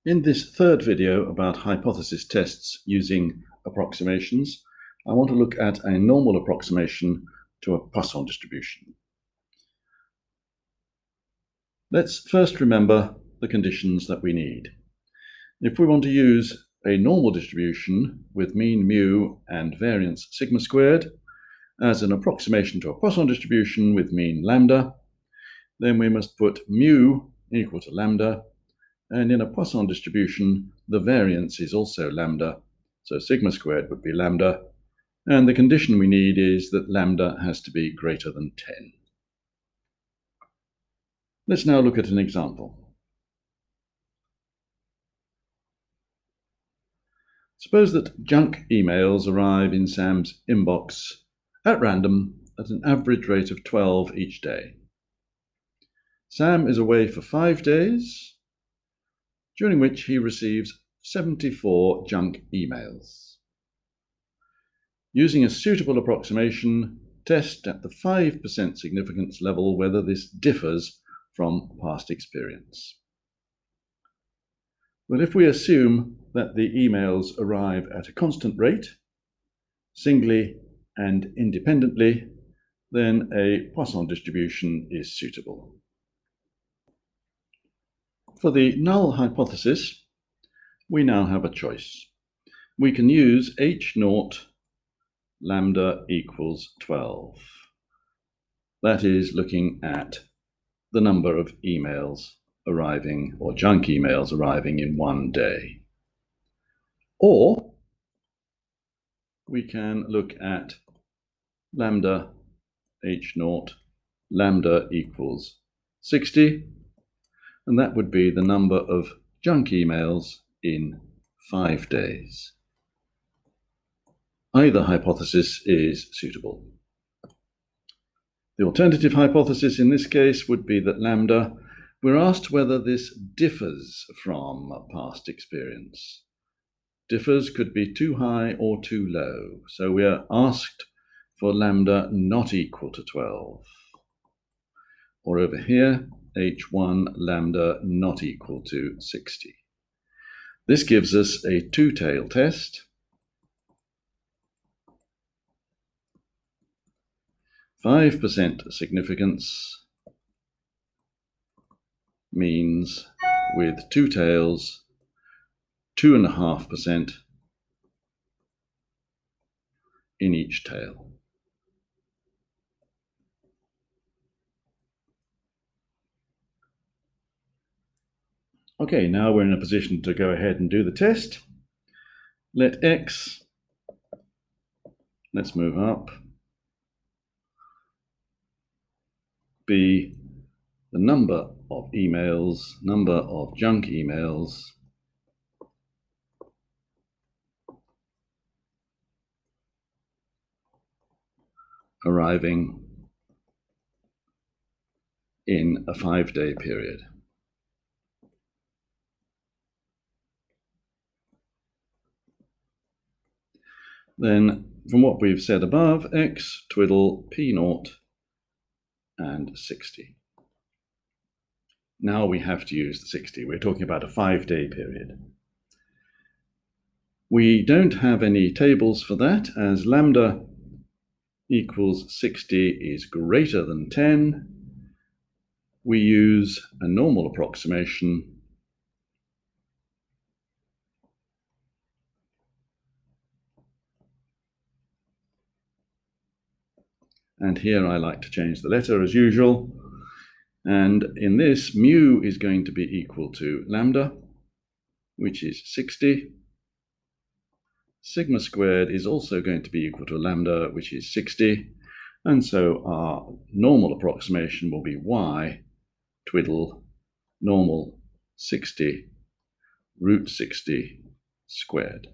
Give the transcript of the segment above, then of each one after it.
In this third video about hypothesis tests using approximations, I want to look at a normal approximation to a Poisson distribution. Let's first remember the conditions that we need. If we want to use a normal distribution with mean mu and variance sigma squared as an approximation to a Poisson distribution with mean lambda, then we must put mu equal to lambda, and in a Poisson distribution, the variance is also lambda, so sigma squared would be lambda, and the condition we need is that lambda has to be greater than 10. Let's now look at an example. Suppose that junk emails arrive in Sam's inbox at random at an average rate of 12 each day. Sam is away for 5 days, during which he receives 74 junk emails. Using a suitable approximation, test at the 5% significance level whether this differs from past experience. But if we assume that the emails arrive at a constant rate, singly and independently, then a Poisson distribution is suitable. For the null hypothesis, we now have a choice. We can use h0 lambda equals 12. That is looking at the number of emails arriving, or junk emails arriving in one day. Or we can look at lambda h0 lambda equals 60, and that would be the number of junk emails in 5 days. Either hypothesis is suitable. The alternative hypothesis in this case would be that lambda, we're asked whether this differs from past experience. Differs could be too high or too low, so we are asked for lambda not equal to 12. Or over here, h1 lambda not equal to 60. This gives us a two-tail test. 5% significance means with two tails, 2.5% in each tail. Okay, now we're in a position to go ahead and do the test. Let x, let's move up, be the number of emails, number of junk emails arriving in a 5-day period. Then, from what we've said above, x twiddle p0 and 60. Now we have to use the 60. We're talking about a 5-day period. We don't have any tables for that, as lambda equals 60 is greater than 10. We use a normal approximation and here I like to change the letter as usual, and in this mu is going to be equal to lambda, which is 60. Sigma squared is also going to be equal to lambda, which is 60, and so our normal approximation will be y twiddle normal 60 root 60 squared.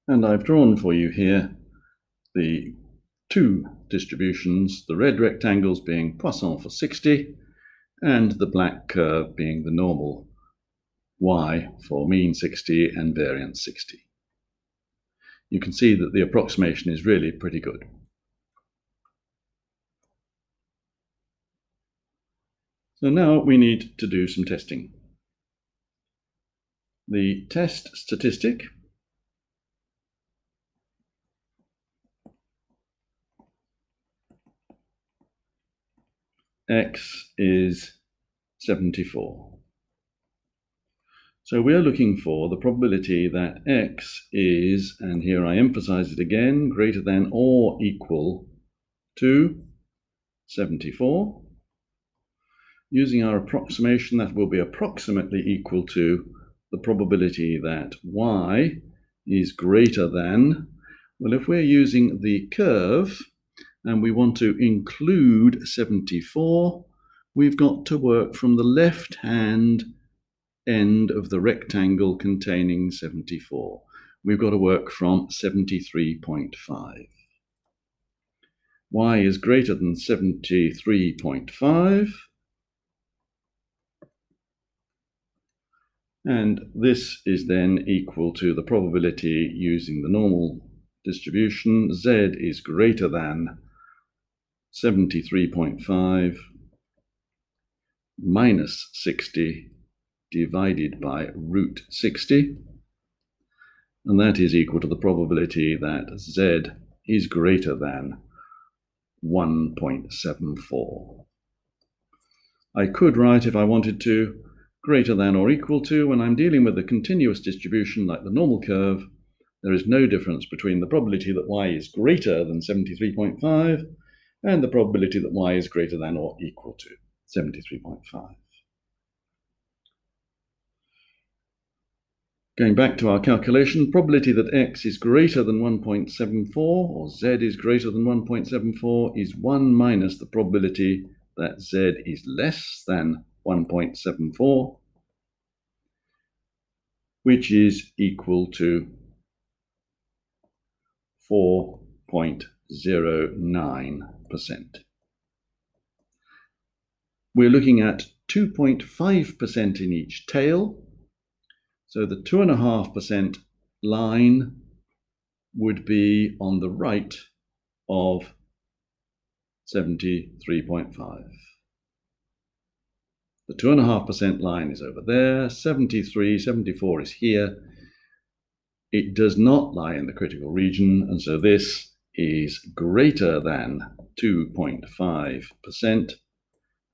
And I've drawn for you here the two distributions, the red rectangles being Poisson for 60, and the black curve being the normal y for mean 60 and variance 60. You can see that the approximation is really pretty good. So now we need to do some testing. The test statistic x is 74. So we're looking for the probability that x is, and here I emphasize it again, greater than or equal to 74. Using our approximation, that will be approximately equal to the probability that y is greater than, well, if we're using the curve and we want to include 74, we've got to work from the left-hand end of the rectangle containing 74. We've got to work from 73.5. Y is greater than 73.5. And this is then equal to the probability using the normal distribution. Z is greater than 73.5 minus 60 divided by root 60. And that is equal to the probability that Z is greater than 1.74. I could write, if I wanted to, greater than or equal to. When I'm dealing with a continuous distribution like the normal curve, there is no difference between the probability that y is greater than 73.5 and the probability that y is greater than or equal to 73.5. Going back to our calculation, probability that x is greater than 1.74 or z is greater than 1.74 is 1 minus the probability that z is less than 1.74, which is equal to 4.09%. We're looking at 2.5% in each tail. So the 2.5% line would be on the right of 73.5. The 2.5% line is over there, 74 is here. It does not lie in the critical region, and so this is greater than 2.5%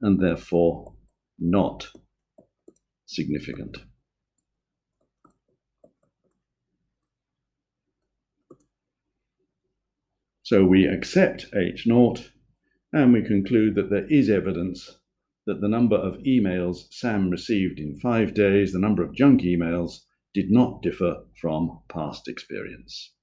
and therefore not significant. So we accept H0 and we conclude that there is evidence that the number of emails Sam received in 5 days, the number of junk emails, did not differ from past experience.